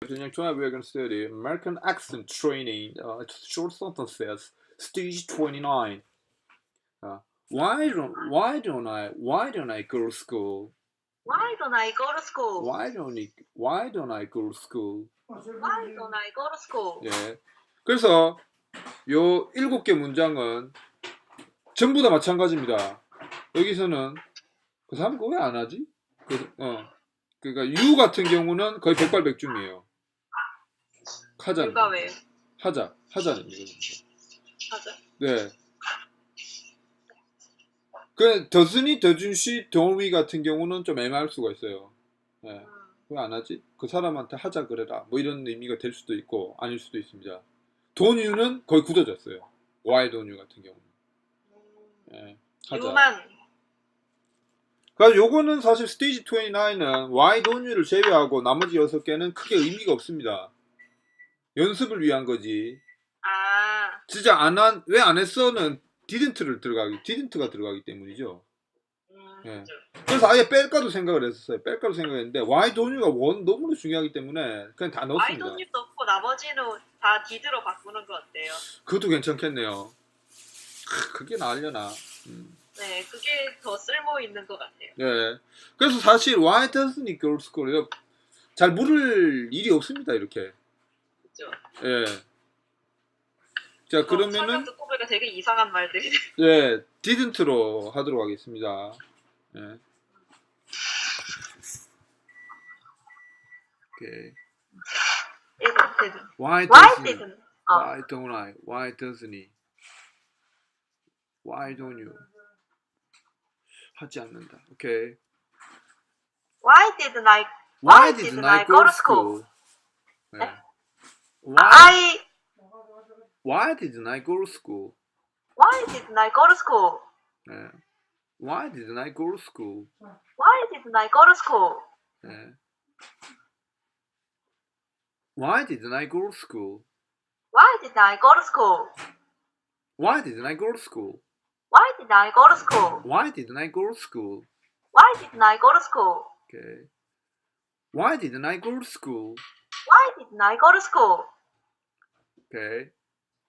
그냥 종합 외국어 study, American accent training, short sentences, stage 29. Why don't I go to school? Why don't I go to school? Why don't I go to school? Why don't I go to school? 예. 그래서 요 7개 문장은 전부 다 마찬가지입니다. 여기서는 그 사람 그거 왜 안 하지? 그러니까 you 같은 경우는 거의 백발백중이에요. 하자는. 누가 왜요? 하자는 이거는. 하자. 네. 그 doesn't, doesn't she, don't we 같은 경우는 좀 애매할 수가 있어요. 네. 왜 안 하지? 그 사람한테 하자 그래라. 뭐 이런 의미가 될 수도 있고 아닐 수도 있습니다. don't you는 거의 굳어졌어요. why don't you 같은 경우는. 네. 하자. you만. 그러니까 요거는 사실 스테이지 29는 why don't you를 제외하고 나머지 6개는 크게 의미가 없습니다. 연습을 위한 거지. 아. 진짜 왜 안 했어는 didn't가 들어가기 때문이죠. 예. 그래서 아예 뺄까도 생각을 했었어요. 뺄까도 생각했는데 why don't you가 너무나 중요하기 때문에 그냥 다 넣었습니다. why don't you 넣고 나머지는 다 did로 바꾸는 거 어때요? 그것도 괜찮겠네요. 그게 나으려나. 네, 그게 더 쓸모 있는 것 같아요. 네. 그래서 사실 why doesn't he go to school? 잘 물을 일이 없습니다. 이렇게. 그죠? 예. 자, 그러면은 설명 듣고 보니까 되게 이상한 말들이. 예, didn't로 하도록 하겠습니다. 예. 오케이. didn't. Why didn't? Why don't I? Why doesn't he? Why don't you? 하지 않는다. 오케이. Why didn't I go to school? 네. Why didn't I go to school? Why didn't I go to school? 네. Why didn't I go to school? Why didn't I go to school? 네. Why didn't I go to school? Why didn't I go to school? Why didn't I go to school? Why didn't I go to school? Why didn't I go to school? Why didn't I go to school? Okay. Why didn't I go to school? Why didn't I go to school? Okay.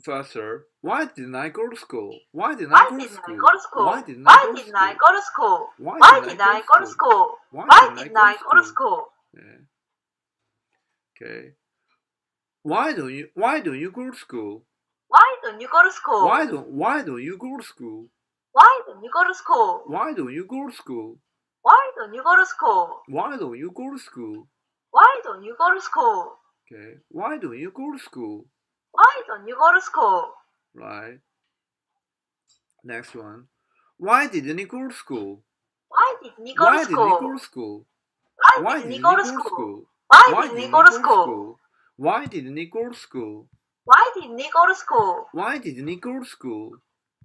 Faster. Why didn't I go to school? Why didn't Why I go to didn't I school? go to school? Why didn't Why I go to didn't I school? go to school? Why Why didn't didn't I go to school? Why didn't I go to school? Yeah. Okay. Why don't you go to school? Why don't you go to school? Why don't you go to school? Why don't you go to school? Why don't you go to school? Why don't you go to school? Why don't you go to school? Why don't you go to school? Okay. Why don't you go to school? Why don't you go to school? Right. Next one. Why didn't he go to school? Why didn't you go Why to didn't he school? go to school? Why didn't you go to school? Why Why didn't didn't he you go go to to school? school? Why didn't he go to school? Why didn't you go to school? Why didn't he go to school?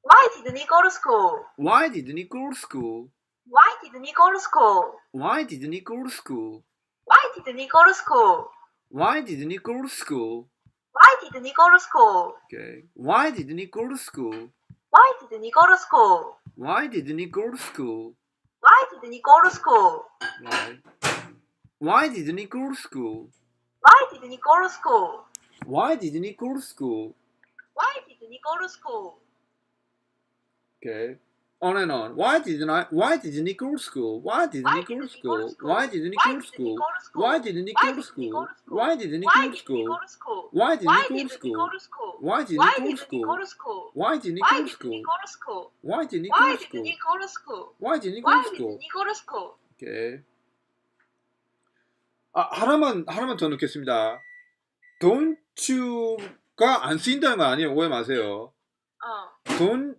Why didn't you go to school? Why didn't he go to school? Why didn't you go to school? Why didn't he go to school? Why didn't you go to school? Why didn't he go to school? Why didn't you go to school? Okay. Why didn't he go to school? Why didn't you go to school? Why didn't he go to school? Why didn't you go to school? Right. Why didn't he go to school? Why didn't you go to school? Why didn't he go to school? Why didn't you go to school? Okay. On and on. Why didn't he go to school? Why didn't he go to school? Why didn't he go to school? Why didn't he go to school? Why didn't he go to school? Why didn't he go to school? Why didn't he go to school? Why didn't he go to school? Why didn't he go to school? Why didn't he go to school? Okay. 하나만 더 넣겠습니다. Don't you가 안 쓰인다는 거 아니에요. 오해 마세요. Don't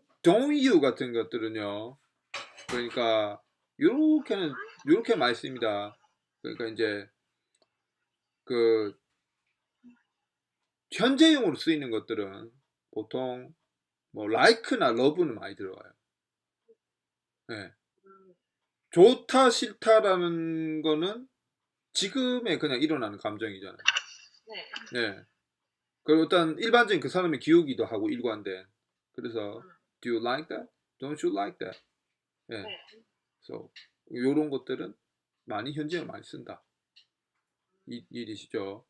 you 같은 것들은요. 그러니까 요렇게 많이 씁니다. 그러니까 이제 그 현재용으로 쓰이는 것들은 보통 뭐 like나 love는 많이 들어가요. 네. 좋다 싫다라는 거는 지금에 그냥 일어나는 감정이잖아요. 네. 그리고 일단 일반적인 그 사람의 기우기도 하고 일관된. 그래서 Do you like that? Don't you like that? 네. 그래서 요런 것들은 많이 현재를 많이 쓴다. 일이시죠.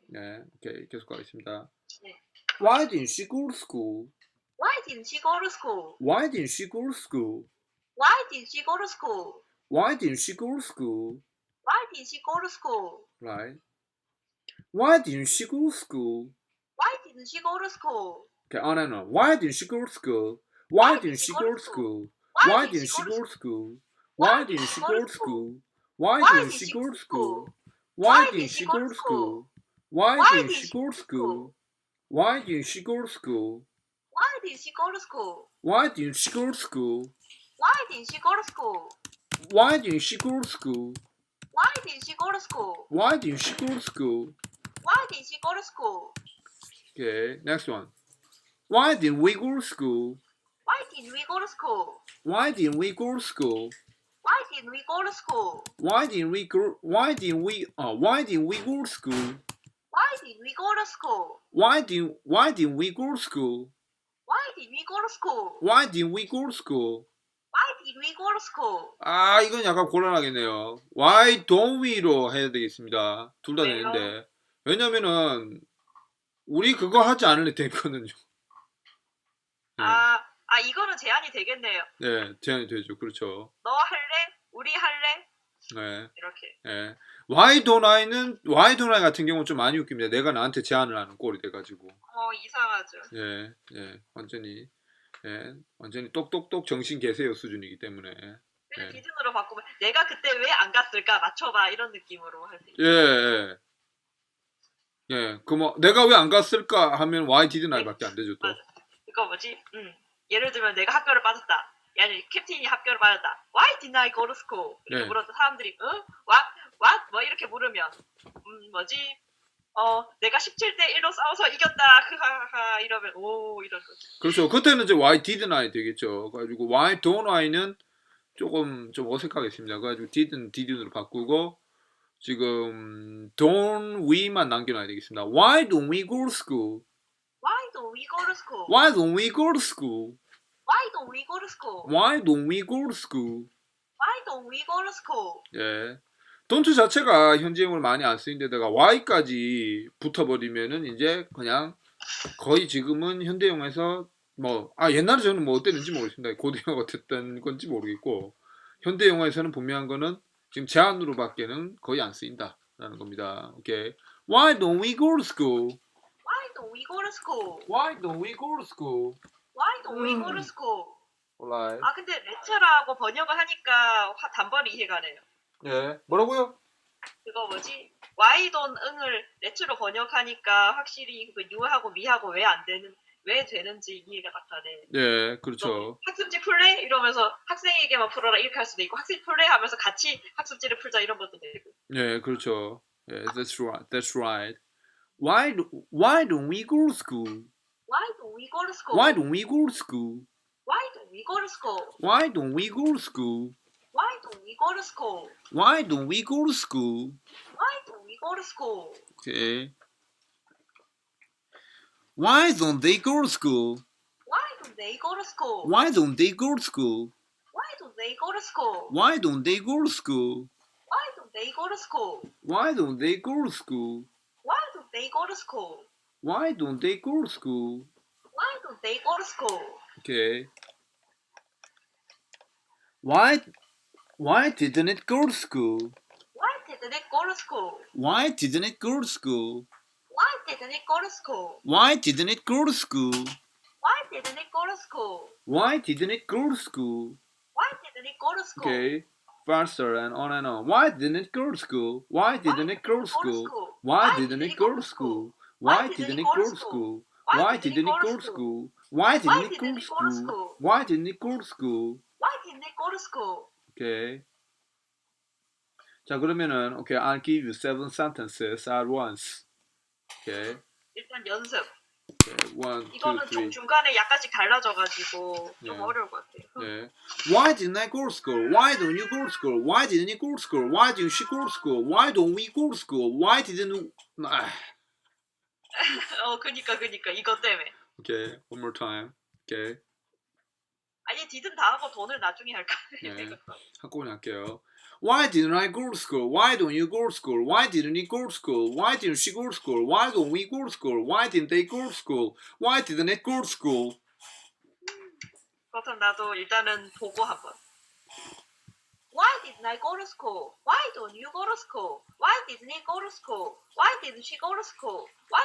네, 오케이. 계속 가겠습니다. 네. Why didn't she go to school? Why didn't she go to school? Why didn't she go to school? Why didn't she go to school? Why didn't she go to school? Why didn't she go to school? Right. Why didn't she go to school? Why didn't she go to school? Okay, on and on. Why didn't she go to school? Why didn't she go to school? Why didn't she go to school? Why didn't she go to school? Why didn't she go to school? Why didn't she go to school? Why didn't she go to school? Why didn't she go to school? Why didn't she go to school? Why didn't she go to school? Why didn't she go to school? Why didn't she go to school? Why didn't she go to school? Why didn't she go to school? Why didn't she go to school? Okay, next one. Why didn't we go to school? Why didn't we go to school? Why didn't we go to school? Why didn't we go to school? Why didn't we go? Why didn't we go to school? Why did we go to school? Why didn't we go to school? Why did we go to school? Why didn't we go to school? Why did we go to school? 아, 이건 약간 곤란하겠네요. Why don't we로 해야 되겠습니다. 둘 다 왜요? 되는데. 왜냐면은 우리 그거 하지 않을 때거든요. 네. 이거는 제한이 되겠네요. 네, 제한이 되죠. 그렇죠. 너 할래? 우리 할래? 네. 이렇게. 네. Why don't I 같은 경우는 좀 많이 웃깁니다. 내가 나한테 제안을 하는 꼴이 돼가지고. 이상하죠. 예, 예, 완전히 똑똑똑 정신 계세요 수준이기 때문에. 그냥 디즈니로 바꾸면 내가 그때 왜 안 갔을까 맞춰봐 이런 느낌으로 할 수 있어요. 예, 예, 예. 그 뭐 내가 왜 안 갔을까 하면 Why didn't I밖에 안 되죠 또. 맞아. 그거 뭐지? 예를 들면 내가 학교를 빠졌다. 아니 캡틴이 학교를 빠졌다. Why didn't I go to school? 이렇게 네. 물어서 사람들이 What? 뭐 이렇게 물으면 뭐지? 내가 17대 1로 싸워서 이겼다. 하하하 이러면 오 이런 거지. 그렇죠. 그때는 이제 Why didn't I 되겠죠. 그래가지고 Why don't I는 조금 좀 어색하겠습니다. 그래가지고 didn't 바꾸고 지금 don't we만 남겨놔야 되겠습니다. Why don't we go to school? Why don't we go to school? Why don't we go to school? Why don't we go to school? Why don't we go to school? Why don't we go to school? 예. don't 자체가 현재형으로 많이 안 쓰인 데다가 y까지 붙어버리면은 이제 그냥 거의 지금은 현대형에서 옛날에 저는 뭐 어땠는지 모르겠습니다. 고대형어가 어땠던 건지 모르겠고 현대영어에서는 분명한 거는 지금 제한으로밖에는 거의 안 쓰인다라는 겁니다. 오케이. Why don't we go to school? Why don't we go to school? Why don't we go to school? Why don't we go to school? Alright. 근데 레처라고 번역을 하니까 단번에 이해가네요. 예. 뭐라고요? 그거 뭐지? why don't 응을 레츠로 번역하니까 확실히 그 유하고 미하고 왜 되는지 이해가 딱 가네. 예, 그렇죠. 학습지 풀래? 이러면서 학생에게만 풀어라 이렇게 할 수도 있고 학습지 풀래? 하면서 같이 학습지를 풀자 이런 것도 되고. 예, 그렇죠. 예, that's right. That's right. Why don't we go to school? Why don't we go to school? Why don't we go to school? Why don't we go to school? Why don't we go to school? Why don't we go to school? Why don't we go to school? Why don't we go to school? Okay. Why don't they go to school? Why don't they go to school? Why don't they go to school? Why don't they go to school? Why don't they go to school? Why don't they go to school? Why don't they go to school? Why don't they go to school? Why don't they go to school? Why don't they go to school? Okay. Why didn't it go to school? Why didn't it go to school? Why didn't it go to school? Why didn't it go to school? Why didn't it go to school? Why didn't it go to school? Why didn't it go to school? Why didn't it go to school? Okay. Faster and on and on. Why didn't it go to school? Why didn't it go to school? Why didn't it go to school? Why didn't it go to school? Why didn't it go to school? Why didn't it go to school? Why didn't it go to school? Why didn't it go to school? Okay. 자, 그러면은 okay, I'll give you 7 sentences at once. Okay. 일단 연습. Okay. 1, 2, 이거는 3. 중간에 약간씩 달라져가지고 좀 어려울 것 같아요. 네. Why didn't I go to school? Why don't you go to school? Why didn't you go to school? Why didn't she go to school? Why don't we go to school? Why didn't 그니까 이것 때문에. Okay, one more time. Okay. 아니 디든 다 하고 돈을 나중에 할까? 네. 한꺼번에 할게요. Why didn't I go to school? Why don't you go to school? Why didn't he go to school? Why didn't she go to school? Why don't we go to school? Why didn't they go to school? Why didn't it go to school? 그렇다면 나도 일단은 보고 한번. Why didn't I go to school? Why don't you go to school? Why didn't he go to school? Why didn't she go to school? Why